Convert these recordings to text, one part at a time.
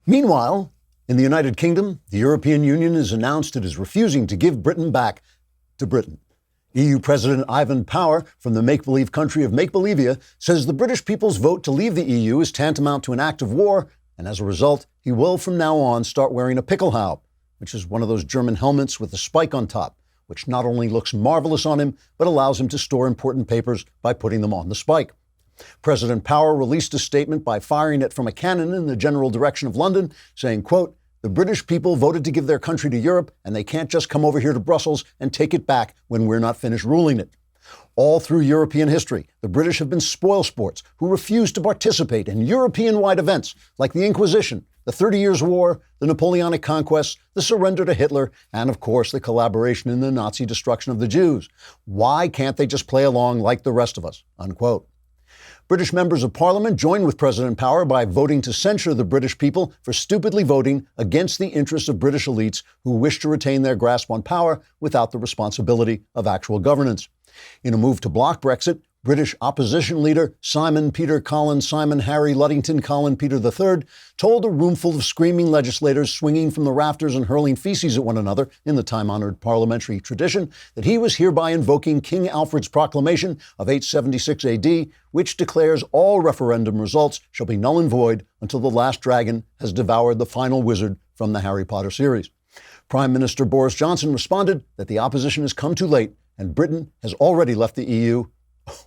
Meanwhile, in the United Kingdom, the European Union has announced it is refusing to give Britain back to Britain. EU President Ivan Power from the make-believe country of Make-Believia says the British people's vote to leave the EU is tantamount to an act of war, and as a result, he will from now on start wearing a Pickelhaube, which is one of those German helmets with a spike on top, which not only looks marvelous on him, but allows him to store important papers by putting them on the spike. President Power released a statement by firing it from a cannon in the general direction of London, saying, quote, "The British people voted to give their country to Europe, and they can't just come over here to Brussels and take it back when we're not finished ruling it." All through European history, the British have been spoilsports who refused to participate in European-wide events like the Inquisition, the 30 Years' War, the Napoleonic conquests, the surrender to Hitler, and of course the collaboration in the Nazi destruction of the Jews. Why can't they just play along like the rest of us? Unquote. British members of Parliament joined with President Power by voting to censure the British people for stupidly voting against the interests of British elites who wish to retain their grasp on power without the responsibility of actual governance. In a move to block Brexit, British opposition leader Simon Peter Colin Simon Harry Luddington Colin Peter III told a roomful of screaming legislators swinging from the rafters and hurling feces at one another in the time-honored parliamentary tradition that he was hereby invoking King Alfred's proclamation of 876 AD, which declares all referendum results shall be null and void until the last dragon has devoured the final wizard from the Harry Potter series. Prime Minister Boris Johnson responded that the opposition has come too late and Britain has already left the EU.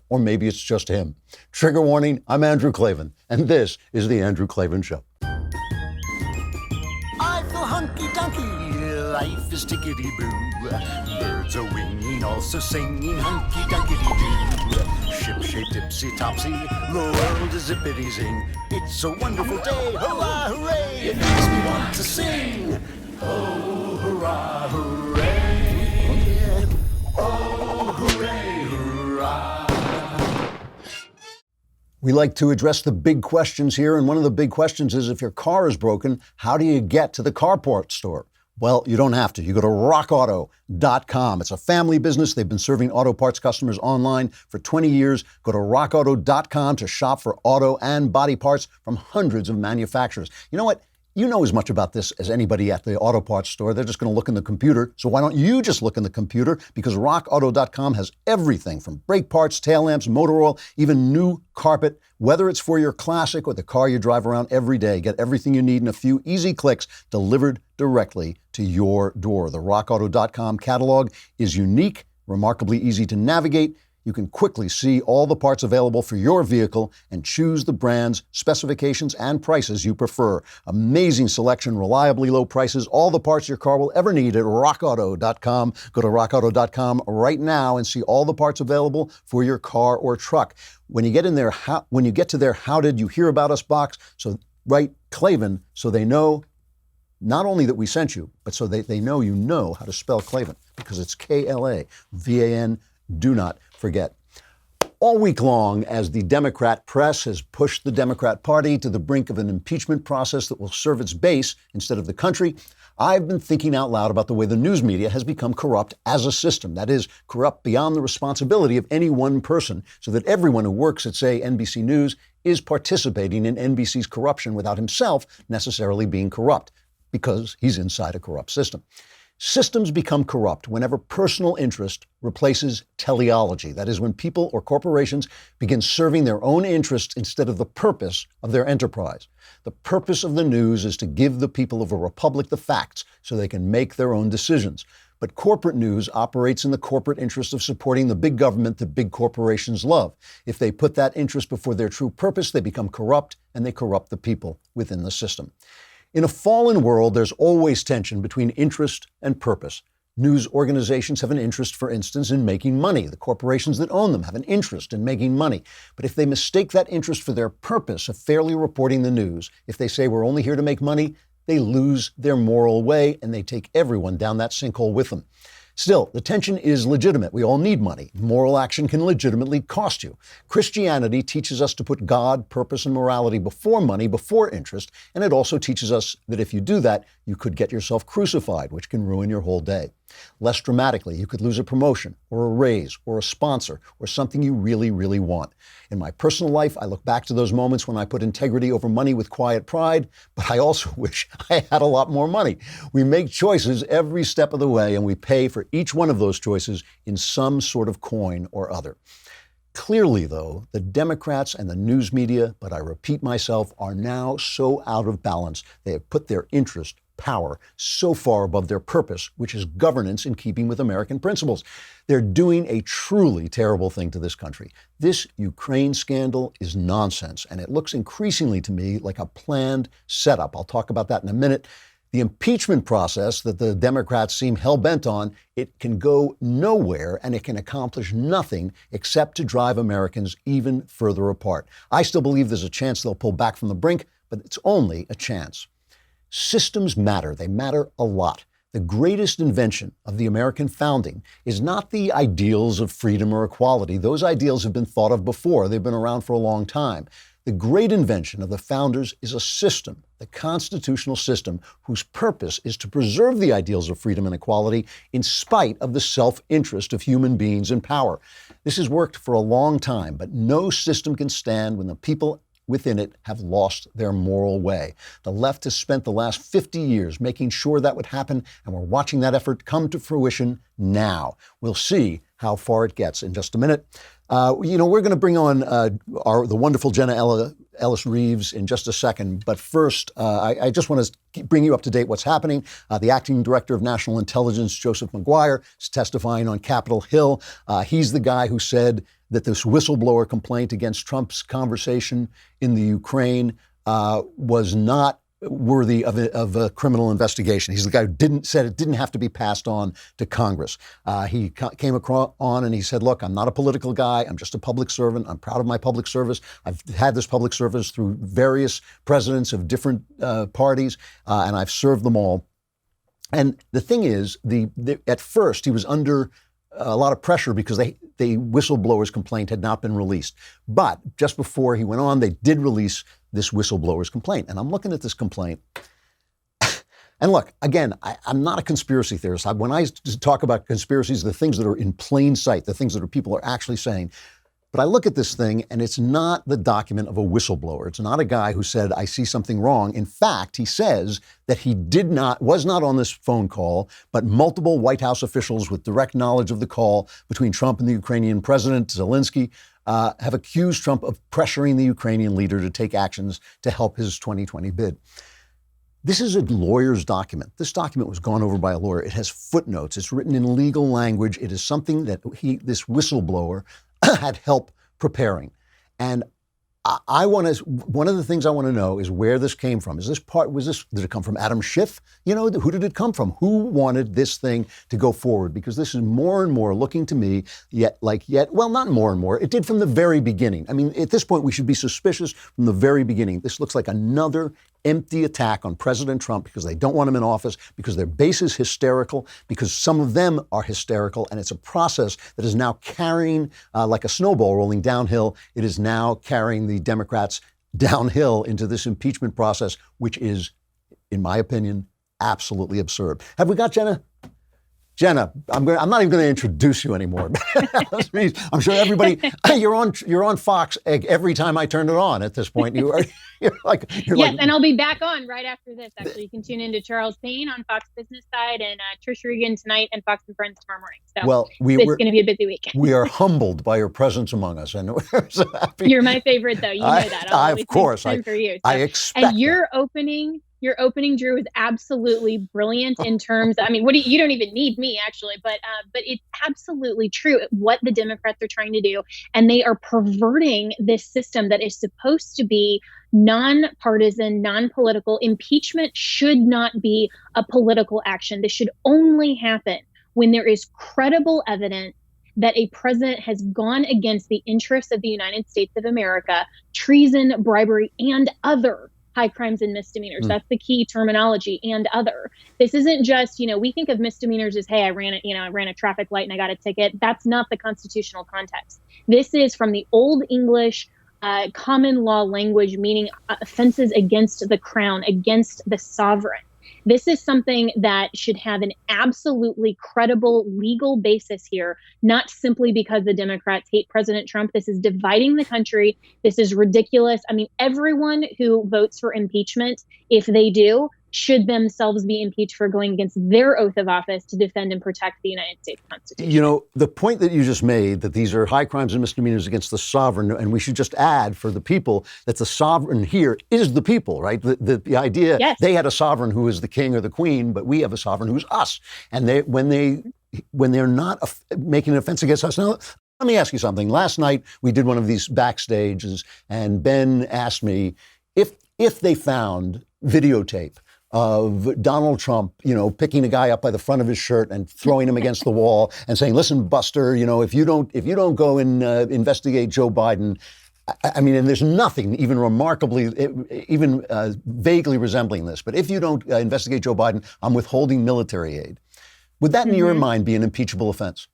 Or maybe it's just him. Trigger warning, I'm Andrew Klavan, and this is The Andrew Klavan Show. I feel hunky-dunky, life is tickety-boo. Birds are winging, also singing hunky-dunky-doo. Ship-shape, tipsy-topsy, the world is zippity-zing. It's a wonderful day, hurrah, hooray! It makes me want to sing. Oh, hurrah, hooray! Oh, hooray, hurrah! We like to address the big questions here, and one of the big questions is if your car is broken, how do you get to the car parts store? Well, you don't have to. You go to rockauto.com. It's a family business. They've been serving auto parts customers online for 20 years. Go to rockauto.com to shop for auto and body parts from hundreds of manufacturers. You know what? You know as much about this as anybody at the auto parts store. They're just going to look in the computer. So why don't you just look in the computer? Because rockauto.com has everything from brake parts, tail lamps, motor oil, even new carpet. Whether it's for your classic or the car you drive around every day, get everything you need in a few easy clicks delivered directly to your door. The rockauto.com catalog is unique, remarkably easy to navigate. You can quickly see all the parts available for your vehicle and choose the brands, specifications, and prices you prefer. Amazing selection, reliably low prices, all the parts your car will ever need at rockauto.com. Go to rockauto.com right now and see all the parts available for your car or truck. When you get in there, when you get to their "How did you hear about us" box, so write Klavan so they know not only that we sent you, but so they know you know how to spell Klavan, because it's Klavan. Do not forget. All week long, as the Democrat press has pushed the Democrat Party to the brink of an impeachment process that will serve its base instead of the country, I've been thinking out loud about the way the news media has become corrupt as a system. That is, corrupt beyond the responsibility of any one person, so that everyone who works at, say, NBC News is participating in NBC's corruption without himself necessarily being corrupt, because he's inside a corrupt system. Systems become corrupt whenever personal interest replaces teleology. That is, when people or corporations begin serving their own interests instead of the purpose of their enterprise. The purpose of the news is to give the people of a republic the facts so they can make their own decisions. But corporate news operates in the corporate interest of supporting the big government that big corporations love. If they put that interest before their true purpose, they become corrupt, and they corrupt the people within the system. In a fallen world, there's always tension between interest and purpose. News organizations have an interest, for instance, in making money. The corporations that own them have an interest in making money. But if they mistake that interest for their purpose of fairly reporting the news, if they say we're only here to make money, they lose their moral way and they take everyone down that sinkhole with them. Still, the tension is legitimate. We all need money. Moral action can legitimately cost you. Christianity teaches us to put God, purpose, and morality before money, before interest, and it also teaches us that if you do that, you could get yourself crucified, which can ruin your whole day. Less dramatically, you could lose a promotion or a raise or a sponsor or something you really, really want. In my personal life, I look back to those moments when I put integrity over money with quiet pride, but I also wish I had a lot more money. We make choices every step of the way, and we pay for each one of those choices in some sort of coin or other. Clearly, though, the Democrats and the news media, but I repeat myself, are now so out of balance. They have put their interest, power, so far above their purpose, which is governance in keeping with American principles. They're doing a truly terrible thing to this country. This Ukraine scandal is nonsense, and it looks increasingly to me like a planned setup. I'll talk about that in a minute. The impeachment process that the Democrats seem hell-bent on, it can go nowhere and it can accomplish nothing except to drive Americans even further apart. I still believe there's a chance they'll pull back from the brink, but it's only a chance. Systems matter. They matter a lot. The greatest invention of the American founding is not the ideals of freedom or equality. Those ideals have been thought of before. They've been around for a long time. The great invention of the founders is a system, the constitutional system, whose purpose is to preserve the ideals of freedom and equality in spite of the self-interest of human beings in power. This has worked for a long time, but no system can stand when the people within it have lost their moral way. The left has spent the last 50 years making sure that would happen, and we're watching that effort come to fruition now. We'll see how far it gets in just a minute. We're going to bring on the wonderful Jenna Ellis Reeves in just a second. But first, I just want to bring you up to date what's happening. The acting director of national intelligence, Joseph Maguire, is testifying on Capitol Hill. He's the guy who said that this whistleblower complaint against Trump's conversation in the Ukraine was not worthy of a criminal investigation. He's the guy who said it didn't have to be passed on to Congress. He came on and he said, look, I'm not a political guy. I'm just a public servant. I'm proud of my public service. I've had this public service through various presidents of different parties, and I've served them all. And the thing is, at first he was under a lot of pressure because the whistleblower's complaint had not been released. But just before he went on, they did release this whistleblower's complaint. And I'm looking at this complaint. And look, again, I'm not a conspiracy theorist. When I talk about conspiracies, the things that are in plain sight, the things that people are actually saying. But I look at this thing, and it's not the document of a whistleblower. It's not a guy who said, I see something wrong. In fact, he says that he was not on this phone call, but multiple White House officials with direct knowledge of the call between Trump and the Ukrainian president, Zelensky, have accused Trump of pressuring the Ukrainian leader to take actions to help his 2020 bid. This is a lawyer's document. This document was gone over by a lawyer. It has footnotes. It's written in legal language. It is something that this whistleblower had help preparing. And one of the things I want to know is where this came from. Did it come from Adam Schiff? Who did it come from? Who wanted this thing to go forward? Because this is more and more looking to me, not more and more. It did from the very beginning. I mean, at this point, we should be suspicious from the very beginning. This looks like another empty attack on President Trump because they don't want him in office, because their base is hysterical, because some of them are hysterical, and it's a process that is now carrying, like a snowball rolling downhill, it is now carrying the Democrats downhill into this impeachment process, which is, in my opinion, absolutely absurd. Have we got Jenna? Jenna, I'm not even going to introduce you anymore. I'm sure everybody, you're on Fox every time I turn it on at this point. You're like, and I'll be back on right after this. Actually, you can tune into Charles Payne on Fox Business Side and Trish Regan tonight and Fox and Friends tomorrow morning. So it's going to be a busy weekend. We are humbled by your presence among us, and we're so happy. You're my favorite, though. You know that. Of course, for you. So. I expect. And your opening, Drew, is absolutely brilliant in terms. I mean, you don't even need me actually, but it's absolutely true what the Democrats are trying to do, and they are perverting this system that is supposed to be nonpartisan, non-political. Impeachment should not be a political action. This should only happen when there is credible evidence that a president has gone against the interests of the United States of America, treason, bribery, and other high crimes and misdemeanors. That's the key terminology, and other. This isn't just, we think of misdemeanors as, hey, I ran a traffic light and I got a ticket. That's not the constitutional context. This is from the Old English common law language, meaning offenses against the crown, against the sovereign. This is something that should have an absolutely credible legal basis here, not simply because the Democrats hate President Trump. This is dividing the country. This is ridiculous. I mean, everyone who votes for impeachment, if they do, should themselves be impeached for going against their oath of office to defend and protect the United States Constitution. The point that you just made, that these are high crimes and misdemeanors against the sovereign, and we should just add for the people that the sovereign here is the people, right? The idea, yes. They had a sovereign who is the king or the queen, but we have a sovereign who's us. And when they're not making an offense against us. Now, let me ask you something. Last night, we did one of these backstages, and Ben asked me if they found videotape of Donald Trump, picking a guy up by the front of his shirt and throwing him against the wall and saying, "Listen, Buster, if you don't go and investigate Joe Biden." I mean, and there's nothing even remarkably, even vaguely resembling this. But if you don't investigate Joe Biden, I'm withholding military aid. Would that, in your mind, be an impeachable offense?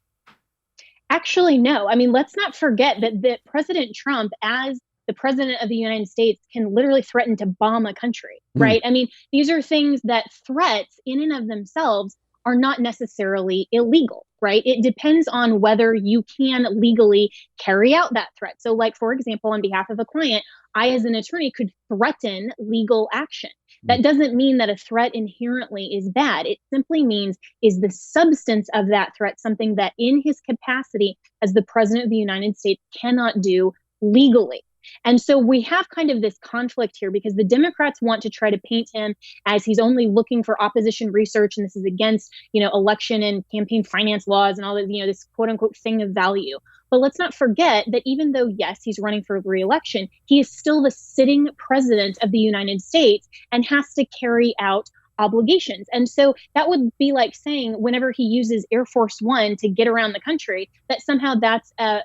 Actually, no. I mean, let's not forget that President Trump, as the president of the United States, can literally threaten to bomb a country, right? I mean, these are things that threats in and of themselves are not necessarily illegal, right? It depends on whether you can legally carry out that threat. So like, for example, on behalf of a client, I, as an attorney, could threaten legal action. That doesn't mean that a threat inherently is bad. It simply means, is the substance of that threat something that in his capacity as the president of the United States cannot do legally? And so we have kind of this conflict here because the Democrats want to try to paint him as he's only looking for opposition research, and this is against, election and campaign finance laws and all that, this quote unquote thing of value. But let's not forget that even though, yes, he's running for re-election, he is still the sitting president of the United States and has to carry out obligations. And so that would be like saying whenever he uses Air Force One to get around the country, that somehow that's a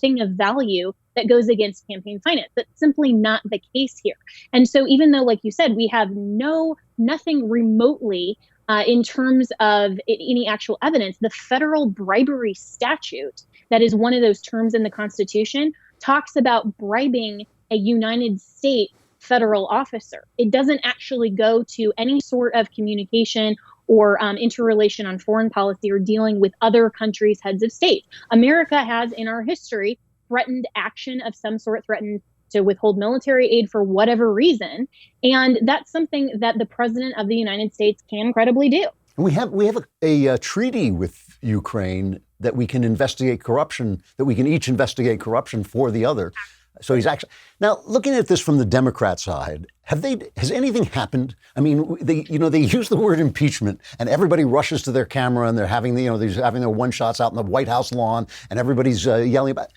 thing of value that goes against campaign finance. That's simply not the case here. And so even though, like you said, we have nothing remotely in terms of any actual evidence, the federal bribery statute, that is one of those terms in the Constitution, talks about bribing a United States federal officer. It doesn't actually go to any sort of communication or interrelation on foreign policy or dealing with other countries' heads of state. America has, in our history, threatened action of some sort, threatened to withhold military aid for whatever reason. And that's something that the president of the United States can credibly do. And we have a treaty with Ukraine that we can investigate corruption, that we can each investigate corruption for the other. So he's actually now looking at this from the Democrat side. Has anything happened? I mean, they use the word impeachment, and everybody rushes to their camera, and they're having having their one shots out in the White House lawn, and everybody's yelling about.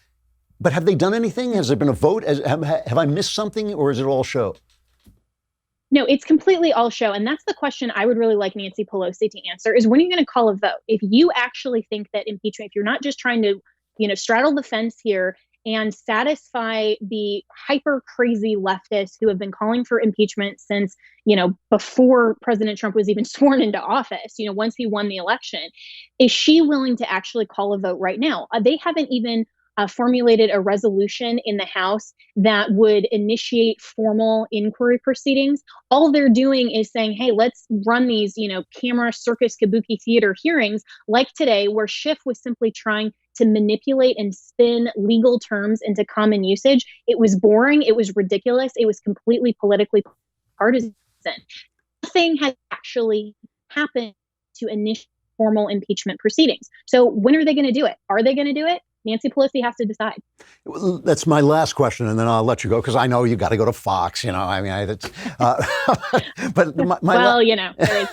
But have they done anything? Has there been a vote? Have I missed something, or is it all show? No, it's completely all show. And that's the question I would really like Nancy Pelosi to answer, is when are you going to call a vote? If you actually think that impeachment, if you're not just trying to, straddle the fence here and satisfy the hyper crazy leftists who have been calling for impeachment since, before President Trump was even sworn into office, once he won the election, is she willing to actually call a vote right now? They haven't even formulated a resolution in the House that would initiate formal inquiry proceedings. All they're doing is saying, hey, let's run these, camera circus kabuki theater hearings like today, where Schiff was simply trying to manipulate and spin legal terms into common usage. It was boring. It was ridiculous. It was completely politically partisan. Nothing has actually happened to initiate formal impeachment proceedings. So when are they going to do it? Are they going to do it? Nancy Pelosi has to decide. Well, that's my last question, and then I'll let you go because I know you got to go to Fox. But there is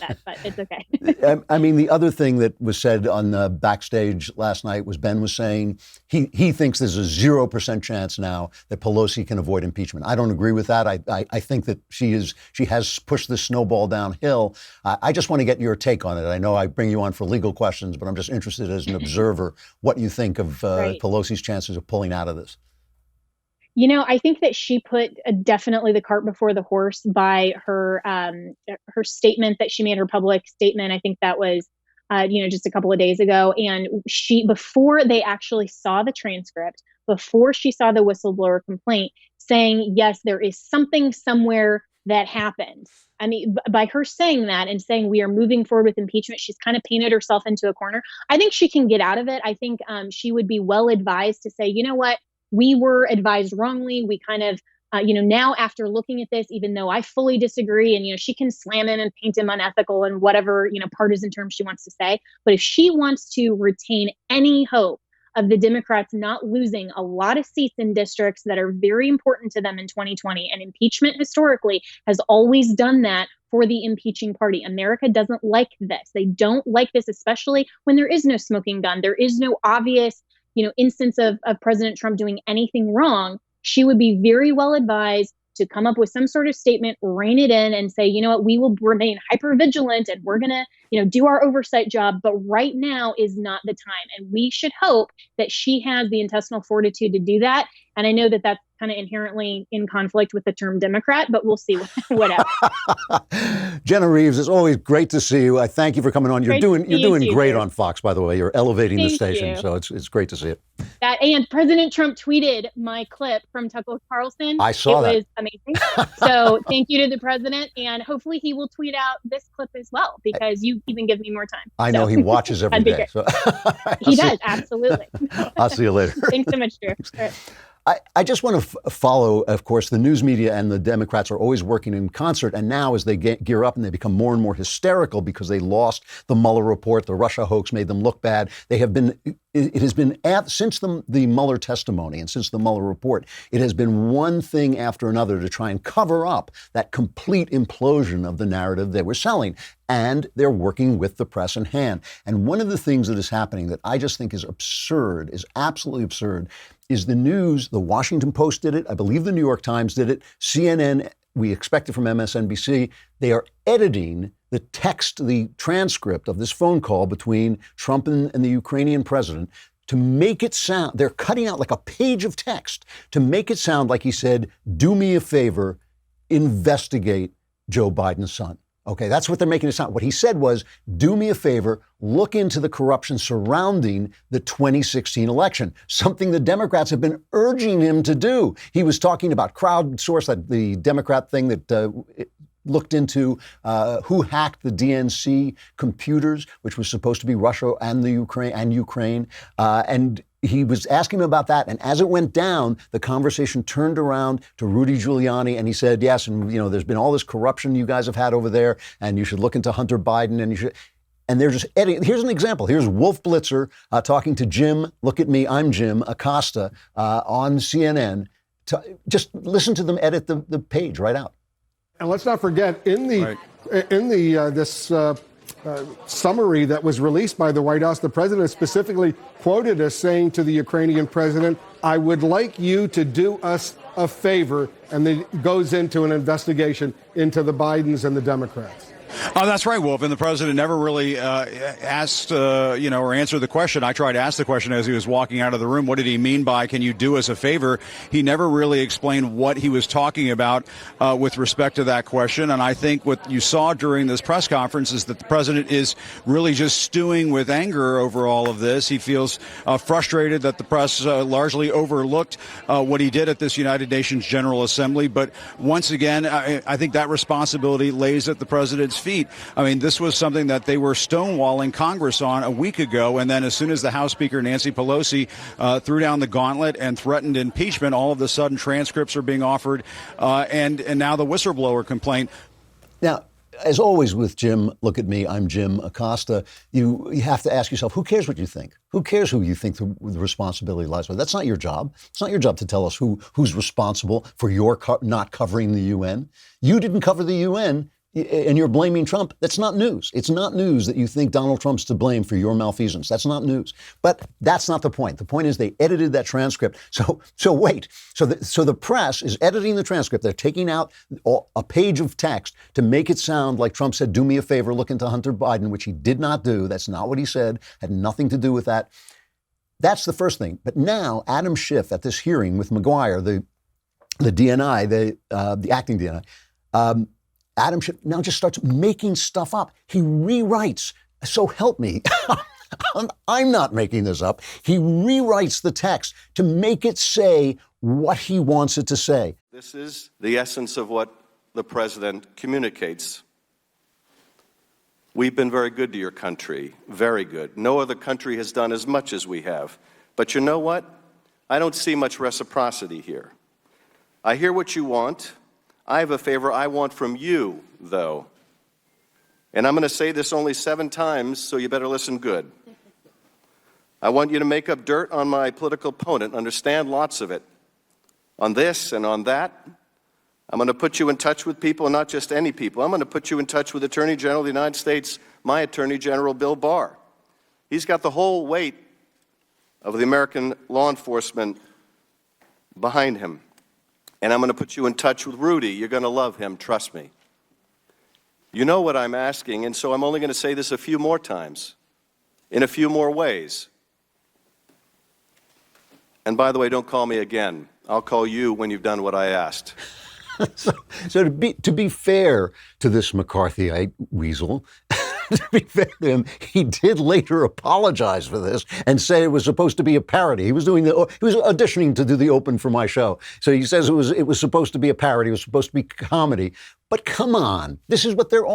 that, but it's okay. I mean, the other thing that was said on the backstage last night was Ben was saying he thinks there's a 0% chance now that Pelosi can avoid impeachment. I don't agree with that. I think that she has pushed the snowball downhill. I just want to get your take on it. I know I bring you on for legal questions, but I'm just interested as an observer what you think of Pelosi's chances of pulling out of this. I think that she put definitely the cart before the horse by her statement that she made, her public statement. I think that was, just a couple of days ago. And before they actually saw the transcript, before she saw the whistleblower complaint, saying, yes, there is something somewhere that happened. I mean, by her saying that and saying we are moving forward with impeachment, she's kind of painted herself into a corner. I think she can get out of it. I think she would be well advised to say, you know what, we were advised wrongly. We kind of, now after looking at this, even though I fully disagree, and, she can slam him and paint him unethical and whatever, partisan terms she wants to say. But if she wants to retain any hope of the Democrats not losing a lot of seats in districts that are very important to them in 2020. And impeachment historically has always done that for the impeaching party. America doesn't like this. They don't like this, especially when there is no smoking gun. There is no obvious, instance of President Trump doing anything wrong. She would be very well advised to come up with some sort of statement, rein it in, and say, you know what, we will remain hyper vigilant and we're going to, do our oversight job. But right now is not the time. And we should hope that she has the intestinal fortitude to do that. And I know that that's kind of inherently in conflict with the term Democrat, but we'll see what happens. Jenna Reeves, it's always great to see you. I thank you for coming on. You're doing great on Fox, by the way. You're elevating the station, so it's great to see it. And President Trump tweeted my clip from Tucker Carlson. I saw that. It was amazing. So thank you to the president, and hopefully he will tweet out this clip as well, because you even give me more time. I know he watches every day. So he does, absolutely. I'll see you later. Thanks so much, Drew. All right. I just want to follow, of course, the news media and the Democrats are always working in concert. And now as they gear up and they become more and more hysterical because they lost the Mueller report, the Russia hoax made them look bad. It has been since the Mueller testimony and since the Mueller report, it has been one thing after another to try and cover up that complete implosion of the narrative they were selling. And they're working with the press in hand. And one of the things that is happening that I just think is absurd, is absolutely absurd, is the news. The Washington Post did it. I believe the New York Times did it. CNN, we expect it from MSNBC. They are editing the text, the transcript of this phone call between Trump and the Ukrainian president to make it sound, they're cutting out like a page of text to make it sound like he said, do me a favor, investigate Joe Biden's son. Okay, that's what they're making it sound. What he said was, do me a favor, look into the corruption surrounding the 2016 election, something the Democrats have been urging him to do. He was talking about crowdsource, the Democrat thing that looked into who hacked the DNC computers, which was supposed to be Russia and the Ukraine. And he was asking him about that. And as it went down, the conversation turned around to Rudy Giuliani. And he said, yes, and there's been all this corruption you guys have had over there. And you should look into Hunter Biden. And they're just editing. Here's an example. Here's Wolf Blitzer talking to Jim, look at me, I'm Jim, Acosta on CNN. Just listen to them edit the page right out. And let's not forget, this summary that was released by the White House, the president specifically quoted as saying to the Ukrainian president, I would like you to do us a favor, and then goes into an investigation into the Bidens and the Democrats. Oh, that's right, Wolf. And the president never really asked, or answered the question. I tried to ask the question as he was walking out of the room. What did he mean by, can you do us a favor? He never really explained what he was talking about with respect to that question. And I think what you saw during this press conference is that the president is really just stewing with anger over all of this. He feels frustrated that the press largely overlooked what he did at this United Nations General Assembly. But once again, I think that responsibility lays at the president's feet. I mean, this was something that they were stonewalling Congress on a week ago. And then as soon as the House Speaker, Nancy Pelosi, threw down the gauntlet and threatened impeachment, all of a sudden transcripts are being offered. And now the whistleblower complaint. Now, as always with Jim, look at me, I'm Jim Acosta, you have to ask yourself, who cares what you think? Who cares who you think the responsibility lies with? That's not your job. It's not your job to tell us who's responsible for your not covering the UN. You didn't cover the UN. And you're blaming Trump. That's not news. It's not news that you think Donald Trump's to blame for your malfeasance. That's not news. But that's not the point. The point is they edited that transcript. So wait. So the press is editing the transcript. They're taking out a page of text to make it sound like Trump said, do me a favor, look into Hunter Biden, which he did not do. That's not what he said. Had nothing to do with that. That's the first thing. But now Adam Schiff at this hearing with McGuire, the the DNI, the acting DNI, Adam Schiff now just starts making stuff up. He rewrites. So help me. I'm not making this up. He rewrites the text to make it say what he wants it to say. This is the essence of what the president communicates. We've been very good to your country, very good. No other country has done as much as we have. But you know what? I don't see much reciprocity here. I hear what you want. I have a favor I want from you, though. And I'm going to say this only 7 times, so you better listen good. I want you to make up dirt on my political opponent, understand lots of it. On this and on that, I'm going to put you in touch with people, and not just any people. I'm going to put you in touch with Attorney General of the United States, my Attorney General, Bill Barr. He's got the whole weight of the American law enforcement behind him. And I'm going to put you in touch with Rudy. You're going to love him, trust me. You know what I'm asking, and so I'm only going to say this a few more times, in a few more ways. And by the way, don't call me again. I'll call you when you've done what I asked. So to be fair to this McCarthyite weasel, to be fair to him, he did later apologize for this and say it was supposed to be a parody. He was auditioning to do the open for my show. So he says it was supposed to be a parody. It was supposed to be comedy. But come on, this is what they're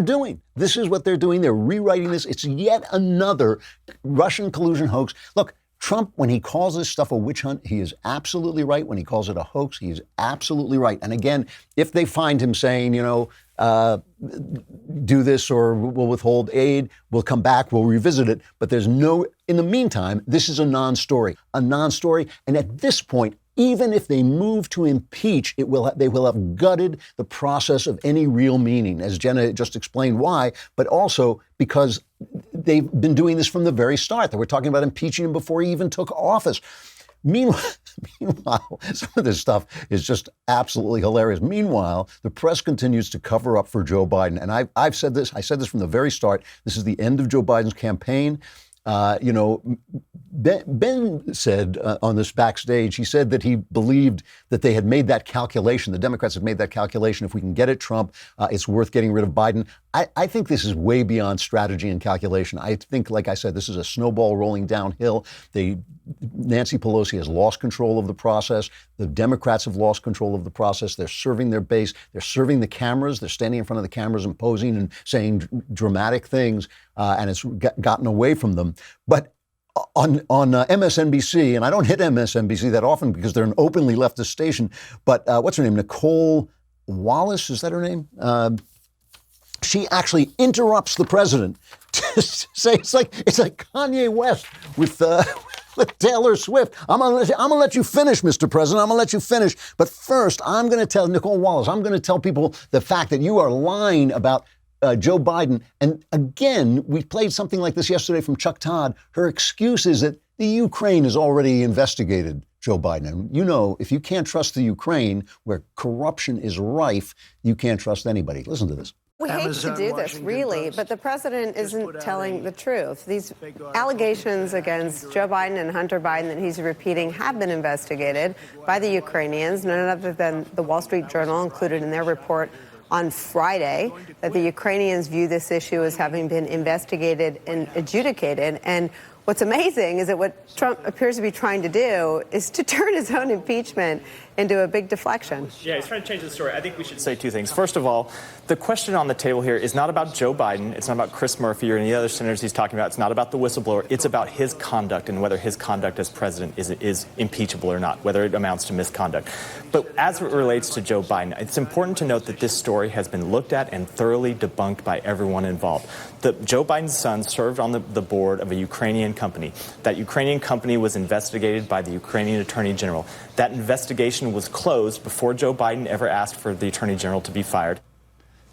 doing. This is what they're doing. They're rewriting this. It's yet another Russian collusion hoax. Look, Trump, when he calls this stuff a witch hunt, he is absolutely right. When he calls it a hoax, he is absolutely right. And again, if they find him saying, do this or we'll withhold aid, we'll come back, we'll revisit it. But in the meantime, this is a non-story. And at this point, even if they move to impeach, they will have gutted the process of any real meaning, as Jenna just explained why, but also because they've been doing this from the very start. They were talking about impeaching him before he even took office. Meanwhile, some of this stuff is just absolutely hilarious. Meanwhile, the press continues to cover up for Joe Biden. And I said this from the very start. This is the end of Joe Biden's campaign. Ben said on this backstage, he said that he believed that they had made that calculation. The Democrats have made that calculation. If we can get at Trump, it's worth getting rid of Biden. I think this is way beyond strategy and calculation. I think, like I said, this is a snowball rolling downhill. Nancy Pelosi has lost control of the process. The Democrats have lost control of the process. They're serving their base. They're serving the cameras. They're standing in front of the cameras and posing and saying dramatic things, and it's gotten away from them. But on MSNBC, and I don't hit MSNBC that often because they're an openly leftist station, but what's her name? Nicole Wallace, is that her name? She actually interrupts the president to say it's like Kanye West with Taylor Swift. I'm gonna let you finish, Mr. President. I'm gonna let you finish. But first, I'm gonna tell Nicole Wallace. I'm gonna tell people the fact that you are lying about Joe Biden. And again, we played something like this yesterday from Chuck Todd. Her excuse is that the Ukraine has already investigated Joe Biden. And if you can't trust the Ukraine, where corruption is rife, you can't trust anybody. Listen to this. We hate to do this, really, but the president isn't telling the truth. These allegations against Joe Biden and Hunter Biden that he's repeating have been investigated by the Ukrainians, none other than the Wall Street Journal included in their report on Friday that the Ukrainians view this issue as having been investigated and adjudicated. And what's amazing is that what Trump appears to be trying to do is to turn his own impeachment into a big deflection. Yeah, he's trying to change the story. I think we should say 2 things. First of all, the question on the table here is not about Joe Biden. It's not about Chris Murphy or any other senators he's talking about. It's not about the whistleblower. It's about his conduct and whether his conduct as president is impeachable or not, whether it amounts to misconduct. But as it relates to Joe Biden, it's important to note that this story has been looked at and thoroughly debunked by everyone involved. Joe Biden's son served on the board of a Ukrainian company. That Ukrainian company was investigated by the Ukrainian Attorney General. That investigation was closed before Joe Biden ever asked for the Attorney General to be fired.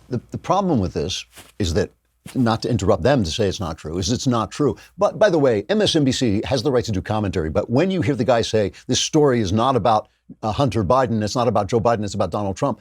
The problem with this is that, not to interrupt them to say it's not true, is it's not true. But by the way, MSNBC has the right to do commentary. But when you hear the guy say this story is not about Hunter Biden, it's not about Joe Biden, it's about Donald Trump,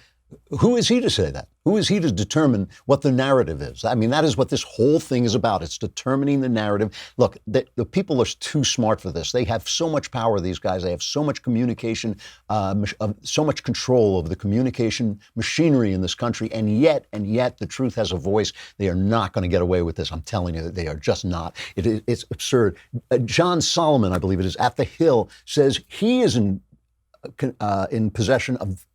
Who is he to say that? Who is he to determine what the narrative is? I mean, that is what this whole thing is about. It's determining the narrative. Look, the people are too smart for this. They have so much power, these guys. They have so much communication, so much control over the communication machinery in this country. And yet, the truth has a voice. They are not going to get away with this. I'm telling you, they are just not. It's absurd. John Solomon, I believe it is, at The Hill, says he is in possession of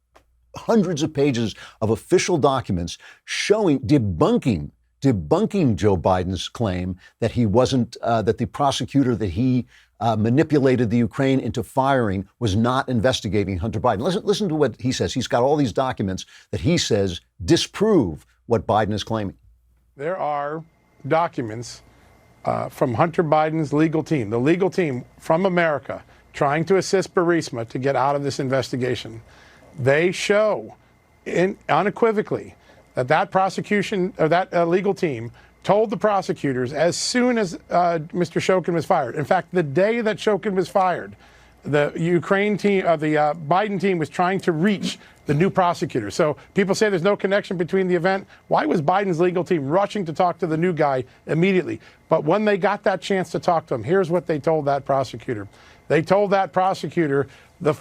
hundreds of pages of official documents debunking Joe Biden's claim that he wasn't, that the prosecutor that he manipulated the Ukraine into firing was not investigating Hunter Biden. Listen to what he says. He's got all these documents that he says disprove what Biden is claiming. There are documents from Hunter Biden's legal team, the legal team from America, trying to assist Burisma to get out of this investigation. They show unequivocally that prosecution or that legal team told the prosecutors as soon as Mr. Shokin was fired. In fact, the day that Shokin was fired, the Ukraine team, the Biden team was trying to reach the new prosecutor. So people say there's no connection between the event. Why was Biden's legal team rushing to talk to the new guy immediately? But when they got that chance to talk to him, here's what they told that prosecutor. They told that prosecutor the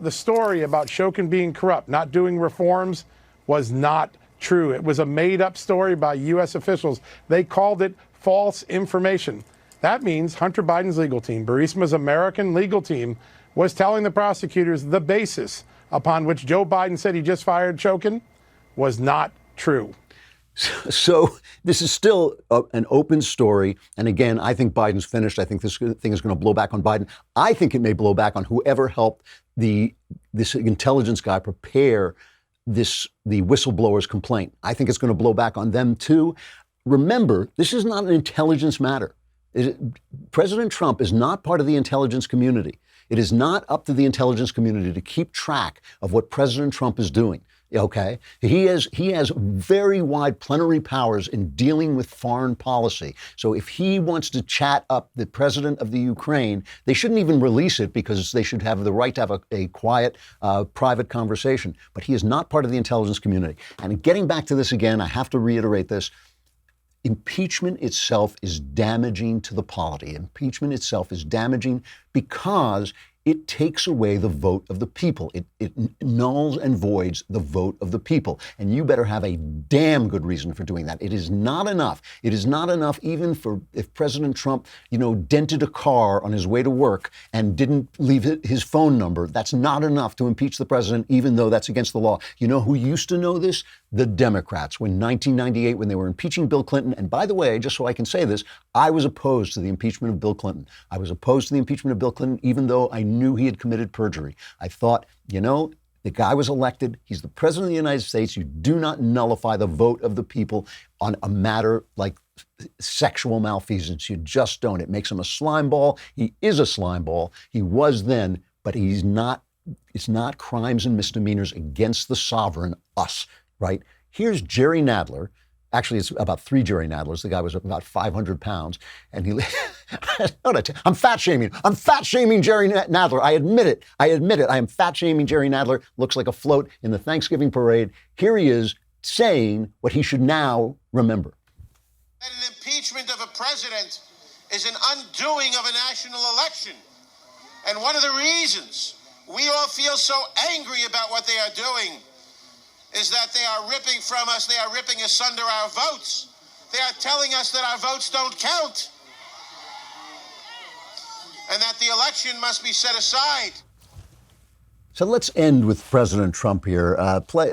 story about Shokin being corrupt, not doing reforms, was not true. It was a made-up story by U.S. officials. They called it false information. That means Hunter Biden's legal team, Burisma's American legal team, was telling the prosecutors the basis upon which Joe Biden said he just fired Shokin was not true. So this is still an open story. And again, I think Biden's finished. I think this thing is going to blow back on Biden. I think it may blow back on whoever helped this intelligence guy prepare the whistleblower's complaint. I think it's going to blow back on them too. Remember, this is not an intelligence matter. President Trump is not part of the intelligence community. It is not up to the intelligence community to keep track of what President Trump is doing. Okay, he has very wide plenary powers in dealing with foreign policy. So if he wants to chat up the president of the Ukraine, they shouldn't even release it because they should have the right to have a quiet, private conversation. But he is not part of the intelligence community. And getting back to this again, I have to reiterate this. Impeachment itself is damaging to the polity. Impeachment itself is damaging because it takes away the vote of the people. It nulls and voids the vote of the people. And you better have a damn good reason for doing that. It is not enough. It is not enough even for if President Trump, dented a car on his way to work and didn't leave his phone number. That's not enough to impeach the president, even though that's against the law. You know who used to know this? The Democrats. When 1998, when they were impeaching Bill Clinton, and by the way, just so I can say this, I was opposed to the impeachment of Bill Clinton. I was opposed to the impeachment of Bill Clinton, even though I knew he had committed perjury. I thought, the guy was elected. He's the president of the United States. You do not nullify the vote of the people on a matter like sexual malfeasance. You just don't. It makes him a slime ball. He is a slime ball. He was then, but he's not. It's not crimes and misdemeanors against the sovereign, us, right? Here's Jerry Nadler. Actually, it's about 3 Jerry Nadlers. The guy was about 500 pounds. And I'm fat shaming. I'm fat shaming Jerry Nadler. I admit it. I am fat shaming Jerry Nadler. Looks like a float in the Thanksgiving parade. Here he is saying what he should now remember. That an impeachment of a president is an undoing of a national election. And one of the reasons we all feel so angry about what they are doing is that they are ripping from us, they are ripping asunder our votes. They are telling us that our votes don't count and that the election must be set aside. So let's end with President Trump here.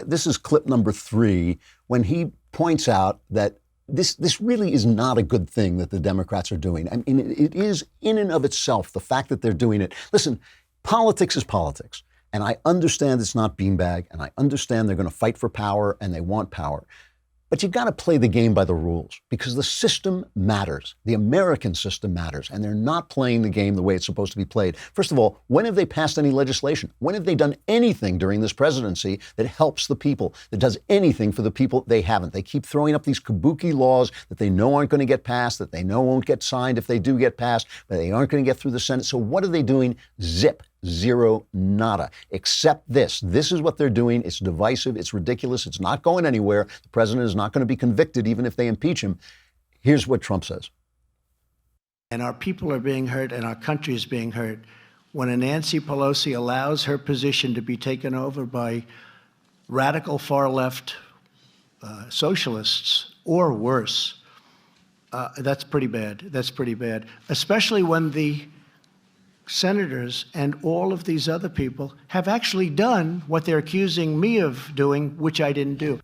This is clip number 3 when he points out that this really is not a good thing that the Democrats are doing. I mean, it is in and of itself, the fact that they're doing it. Listen, politics is politics. And I understand it's not beanbag, and I understand they're going to fight for power and they want power. But you got to play the game by the rules because the system matters. The American system matters, and they're not playing the game the way it's supposed to be played. First of all, when have they passed any legislation? When have they done anything during this presidency that helps the people, that does anything for the people? They haven't. They keep throwing up these kabuki laws that they know aren't going to get passed, that they know won't get signed if they do get passed, but they aren't going to get through the Senate. So what are they doing? Zip. zero, nada. Except this. This is what they're doing. It's divisive. It's ridiculous. It's not going anywhere. The president is not going to be convicted even if they impeach him. Here's what Trump says. And our people are being hurt and our country is being hurt when a Nancy Pelosi allows her position to be taken over by radical far-left socialists or worse. That's pretty bad. That's pretty bad, especially when the senators and all of these other people have actually done what they're accusing me of doing, which I didn't do.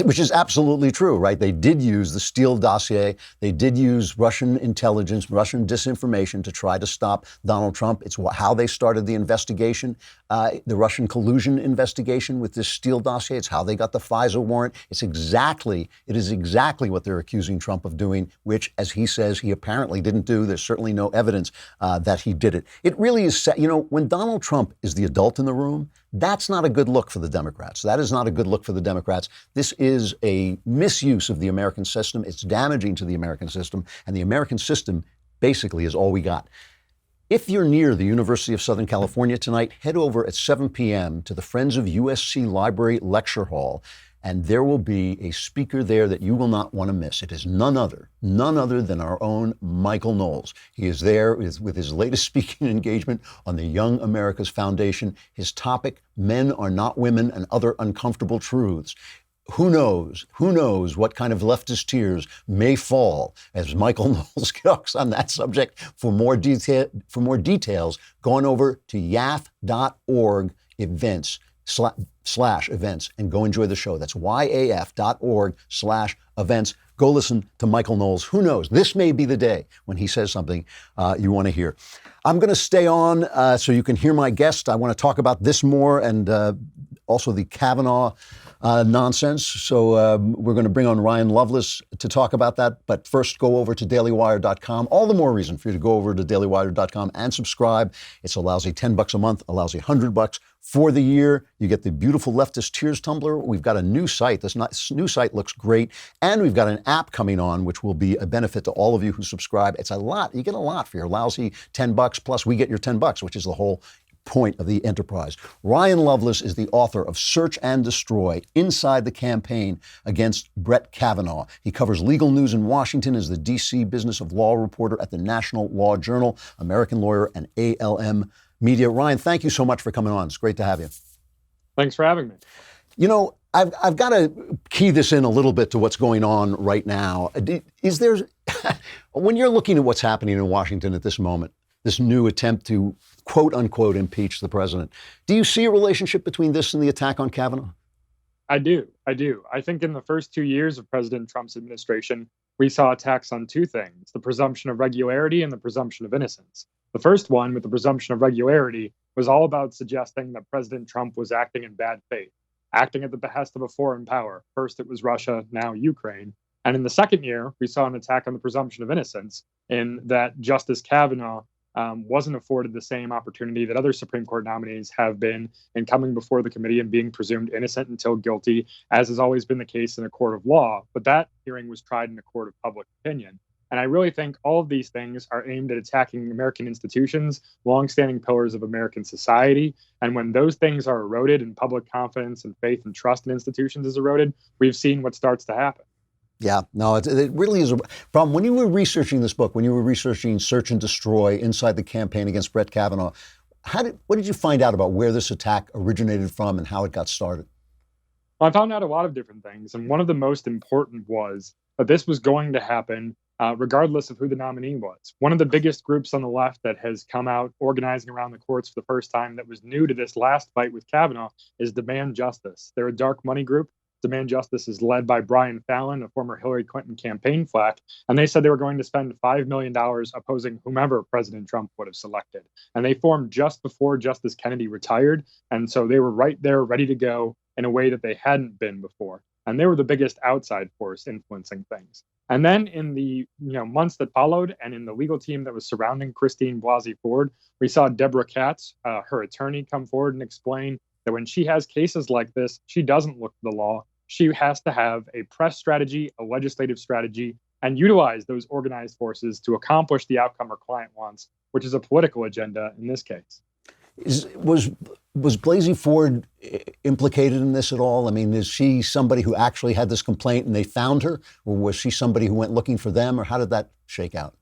Which is absolutely true, right? They did use the Steele dossier. They did use Russian intelligence, Russian disinformation to try to stop Donald Trump. It's how they started the investigation, the Russian collusion investigation with this Steele dossier. It's how they got the FISA warrant. It is exactly what they're accusing Trump of doing, which, as he says, he apparently didn't do. There's certainly no evidence that he did it. It really is, when Donald Trump is the adult in the room, that's not a good look for the Democrats. That is not a good look for the Democrats. This is a misuse of the American system. It's damaging to the American system. And the American system basically is all we got. If you're near the University of Southern California tonight, head over at 7 p.m. to the Friends of USC Library Lecture Hall. And there will be a speaker there that you will not want to miss. It is none other than our own Michael Knowles. He is there with his latest speaking engagement on the Young America's Foundation. His topic, Men Are Not Women and Other Uncomfortable Truths. Who knows what kind of leftist tears may fall as Michael Knowles talks on that subject. For more details, go on over to yaf.org events. /events and go enjoy the show. That's yaf.org/events. Go listen to Michael Knowles. Who knows? This may be the day when he says something you want to hear. I'm going to stay on so you can hear my guest. I want to talk about this more and also the Kavanaugh nonsense. So we're going to bring on Ryan Lovelace to talk about that. But first, go over to dailywire.com. All the more reason for you to go over to dailywire.com and subscribe. It's a lousy $10 a month, a lousy $100 for the year. You get the beautiful Leftist Tears tumbler. We've got a new site. This new site looks great. And we've got an app coming on, which will be a benefit to all of you who subscribe. It's a lot. You get a lot for your lousy $10. Plus, we get your $10, which is the whole point of the enterprise. Ryan Lovelace is the author of Search and Destroy, Inside the Campaign Against Brett Kavanaugh. He covers legal news in Washington as the D.C. Business of Law reporter at the National Law Journal, American Lawyer, and ALM Media. Ryan, thank you so much for coming on. It's great to have you. Thanks for having me. I've got to key this in a little bit to what's going on right now. Is there, when you're looking at what's happening in Washington at this moment, this new attempt to quote unquote impeach the president, do you see a relationship between this and the attack on Kavanaugh? I do. I think in the first 2 years of President Trump's administration, we saw attacks on two things: the presumption of regularity and the presumption of innocence. The first one, with the presumption of regularity, was all about suggesting that President Trump was acting in bad faith, acting at the behest of a foreign power. First it was Russia, now Ukraine. And in the second year, we saw an attack on the presumption of innocence in that Justice Kavanaugh wasn't afforded the same opportunity that other Supreme Court nominees have been in coming before the committee and being presumed innocent until guilty, as has always been the case in a court of law. But that hearing was tried in a court of public opinion. And I really think all of these things are aimed at attacking American institutions, longstanding pillars of American society. And when those things are eroded and public confidence and faith and trust in institutions is eroded, we've seen what starts to happen. Yeah, no, it really is a problem. When you were researching this book, when you were researching Search and Destroy, Inside the Campaign Against Brett Kavanaugh, what did you find out about where this attack originated from and how it got started? Well, I found out a lot of different things. And one of the most important was that this was going to happen regardless of who the nominee was. One of the biggest groups on the left that has come out organizing around the courts for the first time that was new to this last fight with Kavanaugh is Demand Justice. They're a dark money group. Demand Justice is led by Brian Fallon, a former Hillary Clinton campaign flack, and they said they were going to spend $5 million opposing whomever President Trump would have selected. And they formed just before Justice Kennedy retired, and so they were right there ready to go in a way that they hadn't been before. And they were the biggest outside force influencing things. And then in the months that followed and in the legal team that was surrounding Christine Blasey Ford, we saw Deborah Katz, her attorney, come forward and explain that when she has cases like this, she doesn't look to the law. She has to have a press strategy, a legislative strategy, and utilize those organized forces to accomplish the outcome her client wants, which is a political agenda in this case. Was Blasey Ford implicated in this at all? I mean, is she somebody who actually had this complaint and they found her, or was she somebody who went looking for them, or how did that shake out?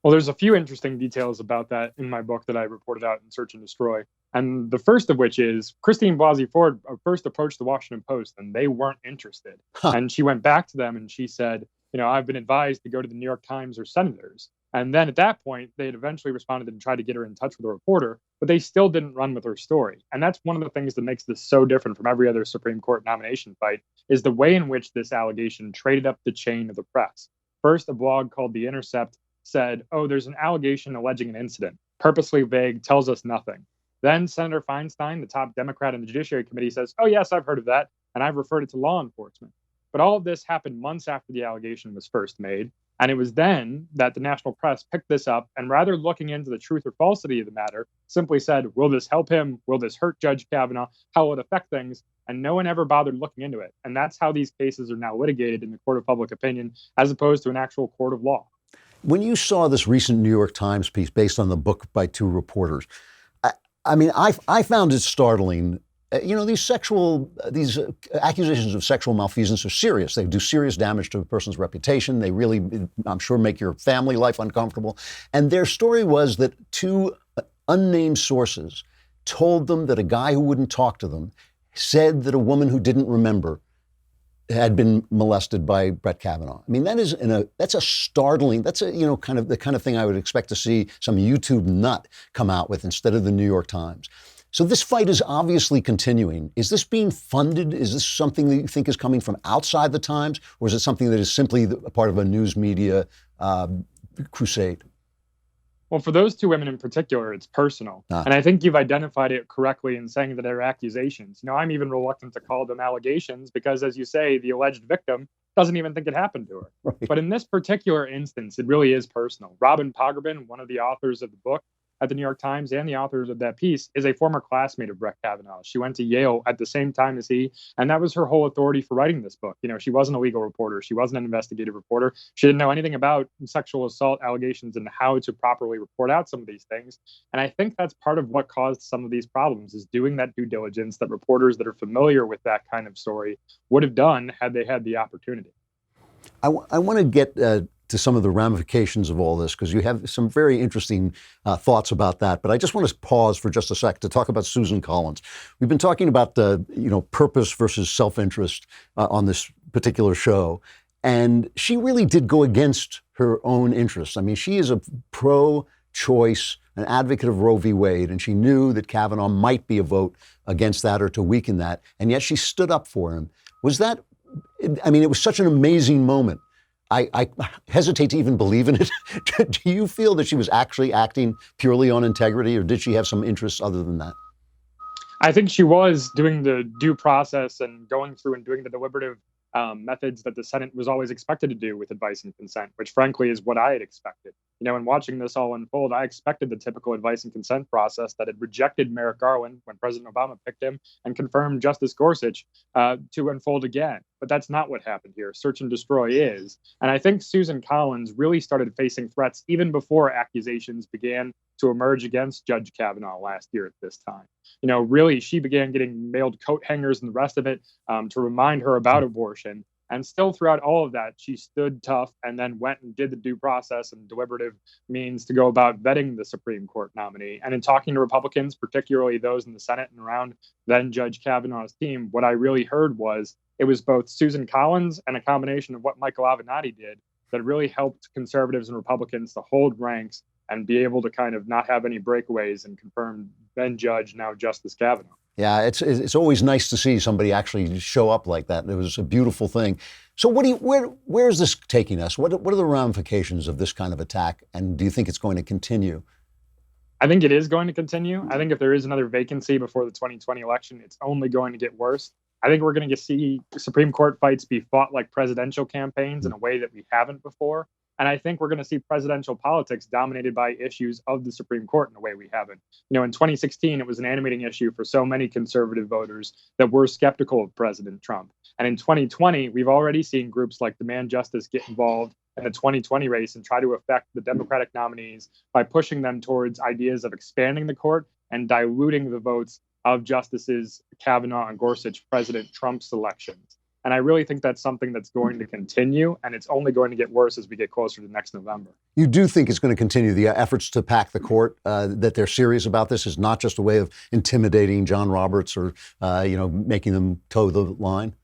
Well, there's a few interesting details about that in my book that I reported out in Search and Destroy. And the first of which is Christine Blasey Ford first approached the Washington Post and they weren't interested. And she went back to them and she said, I've been advised to go to the New York Times or Senators. And then at that point, they had eventually responded and tried to get her in touch with a reporter, but they still didn't run with her story. And that's one of the things that makes this so different from every other Supreme Court nomination fight, is the way in which this allegation traded up the chain of the press. First, a blog called The Intercept said, there's an allegation alleging an incident, purposely vague, tells us nothing. Then Senator Feinstein, the top Democrat in the Judiciary Committee, says, yes, I've heard of that, and I've referred it to law enforcement. But all of this happened months after the allegation was first made. And it was then that the national press picked this up and, rather looking into the truth or falsity of the matter, simply said, will this help him? Will this hurt Judge Kavanaugh? How will it affect things? And no one ever bothered looking into it. And that's how these cases are now litigated in the court of public opinion, as opposed to an actual court of law. When you saw this recent New York Times piece based on the book by two reporters, I found it startling. These accusations of sexual malfeasance are serious. They do serious damage to a person's reputation. They really, I'm sure, make your family life uncomfortable. And their story was that two unnamed sources told them that a guy who wouldn't talk to them said that a woman who didn't remember had been molested by Brett Kavanaugh. I mean, that's a startling, kind of the kind of thing I would expect to see some YouTube nut come out with instead of the New York Times. So this fight is obviously continuing. Is this being funded? Is this something that you think is coming from outside the Times, or is it something that is simply a part of a news media crusade? Well, for those two women in particular, it's personal. And I think you've identified it correctly in saying that they're accusations. I'm even reluctant to call them allegations because, as you say, the alleged victim doesn't even think it happened to her. Right. But in this particular instance, it really is personal. Robin Pogrebin, one of the authors of the book at the New York Times and the authors of that piece, is a former classmate of Brett Kavanaugh. She went to Yale at the same time as he, and that was her whole authority for writing this book. She wasn't a legal reporter. She wasn't an investigative reporter. She didn't know anything about sexual assault allegations and how to properly report out some of these things. And I think that's part of what caused some of these problems, is doing that due diligence that reporters that are familiar with that kind of story would have done had they had the opportunity. I want to get to some of the ramifications of all this, because you have some very interesting thoughts about that. But I just want to pause for just a sec to talk about Susan Collins. We've been talking about the purpose versus self-interest on this particular show, and she really did go against her own interests. I mean, she is a pro-choice, an advocate of Roe v. Wade, and she knew that Kavanaugh might be a vote against that or to weaken that, and yet she stood up for him. Was that? I mean, it was such an amazing moment. I hesitate to even believe in it. Do you feel that she was actually acting purely on integrity, or did she have some interests other than that? I think she was doing the due process and going through and doing the deliberative methods that the Senate was always expected to do with advice and consent, which frankly is what I had expected. In watching this all unfold, I expected the typical advice and consent process that had rejected Merrick Garland when President Obama picked him and confirmed Justice Gorsuch to unfold again. But that's not what happened here. Search and destroy is. And I think Susan Collins really started facing threats even before accusations began to emerge against Judge Kavanaugh last year at this time. Really, she began getting mailed coat hangers and the rest of it to remind her about abortion. And still throughout all of that, she stood tough and then went and did the due process and deliberative means to go about vetting the Supreme Court nominee. And in talking to Republicans, particularly those in the Senate and around then Judge Kavanaugh's team, what I really heard was it was both Susan Collins and a combination of what Michael Avenatti did that really helped conservatives and Republicans to hold ranks and be able to kind of not have any breakaways and confirm then Judge, now Justice Kavanaugh. Yeah, it's always nice to see somebody actually show up like that. It was a beautiful thing. So where is this taking us? What are the ramifications of this kind of attack? And do you think it's going to continue? I think it is going to continue. I think if there is another vacancy before the 2020 election, it's only going to get worse. I think we're going to see Supreme Court fights be fought like presidential campaigns in a way that we haven't before. And I think we're going to see presidential politics dominated by issues of the Supreme Court in a way we haven't. In 2016, it was an animating issue for so many conservative voters that were skeptical of President Trump. And in 2020, we've already seen groups like Demand Justice get involved in the 2020 race and try to affect the Democratic nominees by pushing them towards ideas of expanding the court and diluting the votes of Justices Kavanaugh and Gorsuch, President Trump's elections. And I really think that's something that's going to continue, and it's only going to get worse as we get closer to next November. You do think it's going to continue, the efforts to pack the court, that they're serious about this is not just a way of intimidating John Roberts or, making them toe the line?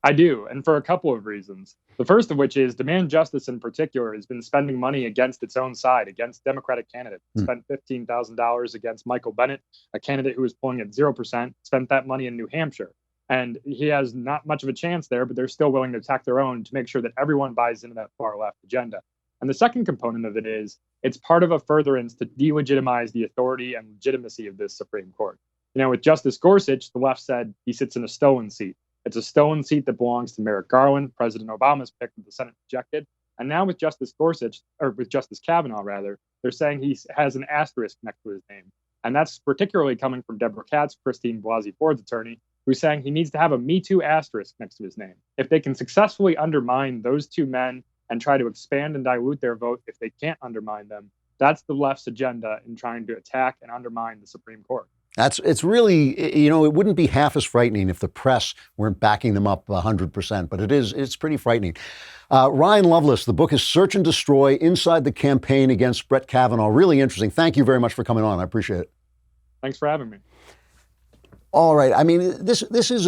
I do, and for a couple of reasons. The first of which is Demand Justice in particular has been spending money against its own side, against Democratic candidates. Spent $15,000 against Michael Bennet, a candidate who was polling at 0%, spent that money in New Hampshire. And he has not much of a chance there, but they're still willing to attack their own to make sure that everyone buys into that far left agenda. And the second component of it is it's part of a furtherance to delegitimize the authority and legitimacy of this Supreme Court. With Justice Gorsuch, the left said he sits in a stolen seat. It's a stolen seat that belongs to Merrick Garland, President Obama's pick that the Senate rejected. And now with Justice Kavanaugh, they're saying he has an asterisk next to his name. And that's particularly coming from Deborah Katz, Christine Blasey Ford's attorney, who's saying he needs to have a Me Too asterisk next to his name. If they can successfully undermine those two men and try to expand and dilute their vote, if they can't undermine them, that's the left's agenda in trying to attack and undermine the Supreme Court. It's really, it wouldn't be half as frightening if the press weren't backing them up 100%, but it's pretty frightening. Ryan Lovelace, the book is Search and Destroy, Inside the Campaign Against Brett Kavanaugh. Really interesting. Thank you very much for coming on. I appreciate it. Thanks for having me. All right. I mean, this is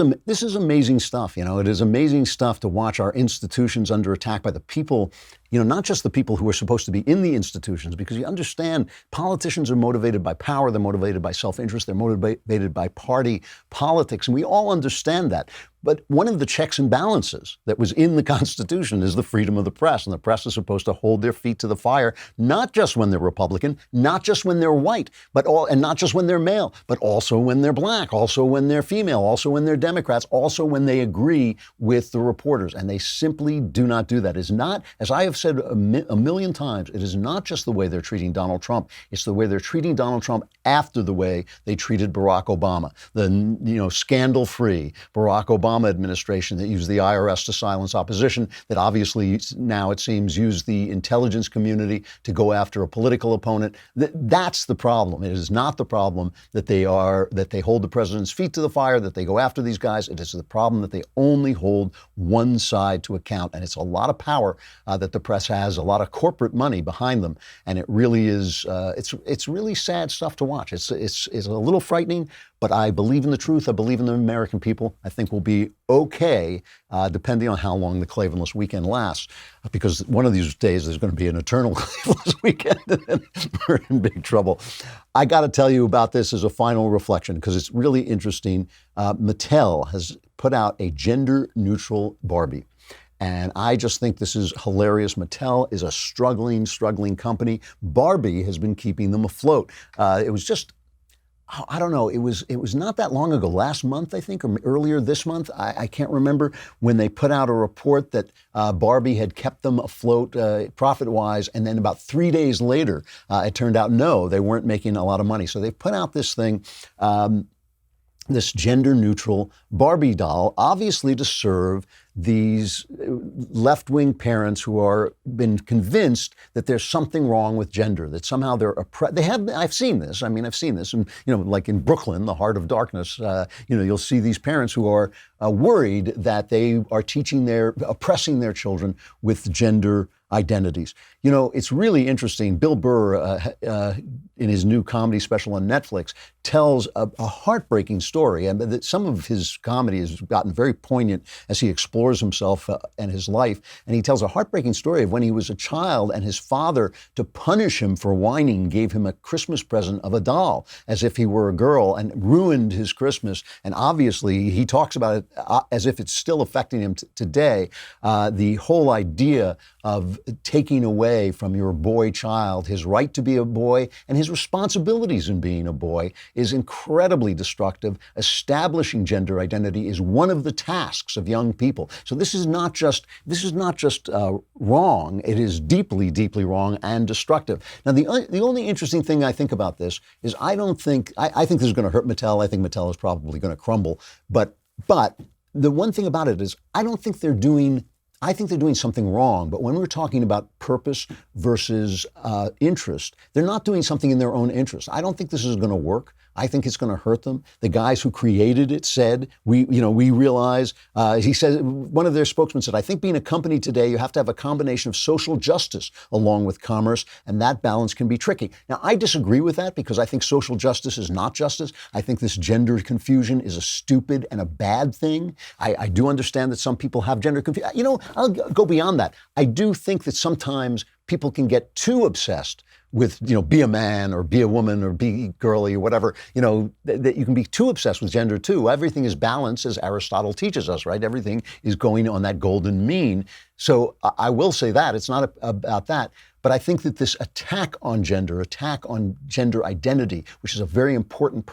amazing stuff. It is amazing stuff to watch our institutions under attack by the people, not just the people who are supposed to be in the institutions, because you understand politicians are motivated by power. They're motivated by self-interest. They're motivated by party politics. And we all understand that. But one of the checks and balances that was in the Constitution is the freedom of the press. And the press is supposed to hold their feet to the fire, not just when they're Republican, not just when they're white, and not just when they're male, but also when they're black, also when they're female, also when they're Democrats, also when they agree with the reporters. And they simply do not do that. It's not, as I have said a million times, it is not just the way they're treating Donald Trump. It's the way they're treating Donald Trump after the way they treated Barack Obama. The, scandal-free Barack Obama administration that used the IRS to silence opposition, that obviously now it seems used the intelligence community to go after a political opponent. That's the problem. It is not the problem that they hold the president's feet to the fire, that they go after these guys. It is the problem that they only hold one side to account. And it's a lot of power that the press has, a lot of corporate money behind them. And it really is, it's really sad stuff to watch. It's a little frightening, but I believe in the truth. I believe in the American people. I think we'll be okay, depending on how long the Klavanless weekend lasts, because one of these days there's going to be an eternal Klavanless weekend, and then we're in big trouble. I got to tell you about this as a final reflection, because it's really interesting. Mattel has put out a gender-neutral Barbie. And I just think this is hilarious. Mattel is a struggling company. Barbie has been keeping them afloat. It was just, I don't know, it was not that long ago, last month, I think, or earlier this month. I can't remember, when they put out a report that Barbie had kept them afloat profit-wise. And then about 3 days later, it turned out, no, they weren't making a lot of money. So they put out this thing, this gender-neutral Barbie doll, obviously to serve these left-wing parents who are been convinced that there's something wrong with gender, that somehow they're I've seen this. And, like in Brooklyn, the heart of darkness, you'll see these parents who are worried that they are oppressing their children with gender identities. It's really interesting. Bill Burr, in his new comedy special on Netflix, tells a heartbreaking story. And some of his comedy has gotten very poignant as he explores himself and his life. And he tells a heartbreaking story of when he was a child and his father, to punish him for whining, gave him a Christmas present of a doll as if he were a girl, and ruined his Christmas. And obviously, he talks about it as if it's still affecting him today. The whole idea of taking away from your boy child his right to be a boy and his responsibilities in being a boy is incredibly destructive. Establishing gender identity is one of the tasks of young people. So this is not just wrong. It is deeply, deeply wrong and destructive. Now, the only interesting thing I think about this is I think this is going to hurt Mattel. I think Mattel is probably going to crumble. But the one thing about it is I think they're doing something wrong. But when we're talking about purpose versus interest, they're not doing something in their own interest. I don't think this is going to work. I think it's going to hurt them. The guys who created it said, we realize, he said, one of their spokesmen said, I think being a company today, you have to have a combination of social justice along with commerce, and that balance can be tricky. Now, I disagree with that because I think social justice is not justice. I think this gender confusion is a stupid and a bad thing. I do understand that some people have gender confusion. I'll go beyond that. I do think that sometimes people can get too obsessed with, be a man or be a woman or be girly or whatever, that you can be too obsessed with gender too. Everything is balanced, as Aristotle teaches us, right? Everything is going on that golden mean. So I will say that. It's not about that. But I think that this attack on gender identity, which is a very important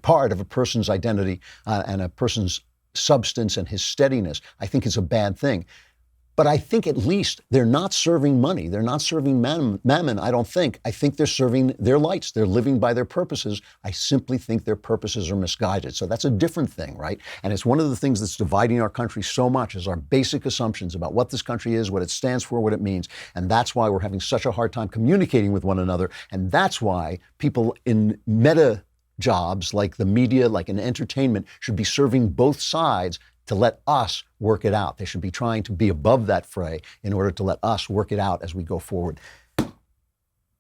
part of a person's identity and a person's substance and his steadiness, I think is a bad thing. But I think at least they're not serving money. They're not serving mammon, I don't think. I think they're serving their lights. They're living by their purposes. I simply think their purposes are misguided. So that's a different thing, right? And it's one of the things that's dividing our country so much is our basic assumptions about what this country is, what it stands for, what it means. And that's why we're having such a hard time communicating with one another. And that's why people in meta jobs like the media, like in entertainment, should be serving both sides to let us work it out. They should be trying to be above that fray in order to let us work it out as we go forward.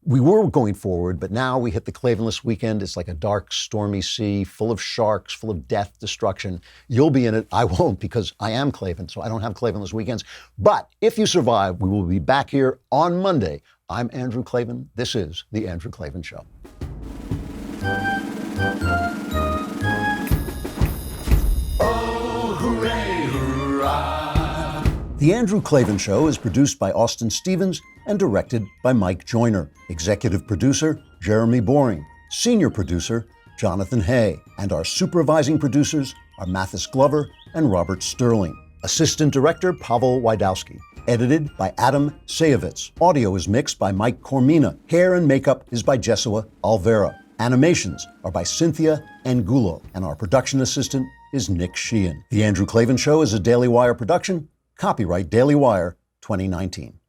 We were going forward, but now we hit the Klavanless weekend. It's like a dark, stormy sea, full of sharks, full of death, destruction. You'll be in it. I won't, because I am Klavan, so I don't have Klavanless weekends. But if you survive, we will be back here on Monday. I'm Andrew Klavan. This is The Andrew Klavan Show. The Andrew Klavan Show is produced by Austin Stevens and directed by Mike Joyner. Executive producer, Jeremy Boring. Senior producer, Jonathan Hay. And our supervising producers are Mathis Glover and Robert Sterling. Assistant director, Pavel Wydowski. Edited by Adam Sayevitz. Audio is mixed by Mike Cormina. Hair and makeup is by Jesua Alvera. Animations are by Cynthia Angulo. And our production assistant is Nick Sheehan. The Andrew Klavan Show is a Daily Wire production. Copyright Daily Wire 2019.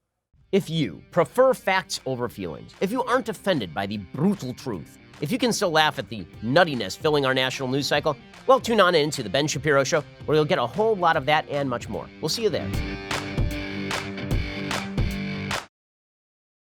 If you prefer facts over feelings, if you aren't offended by the brutal truth, if you can still laugh at the nuttiness filling our national news cycle, well, tune on in to The Ben Shapiro Show, where you'll get a whole lot of that and much more. We'll see you there.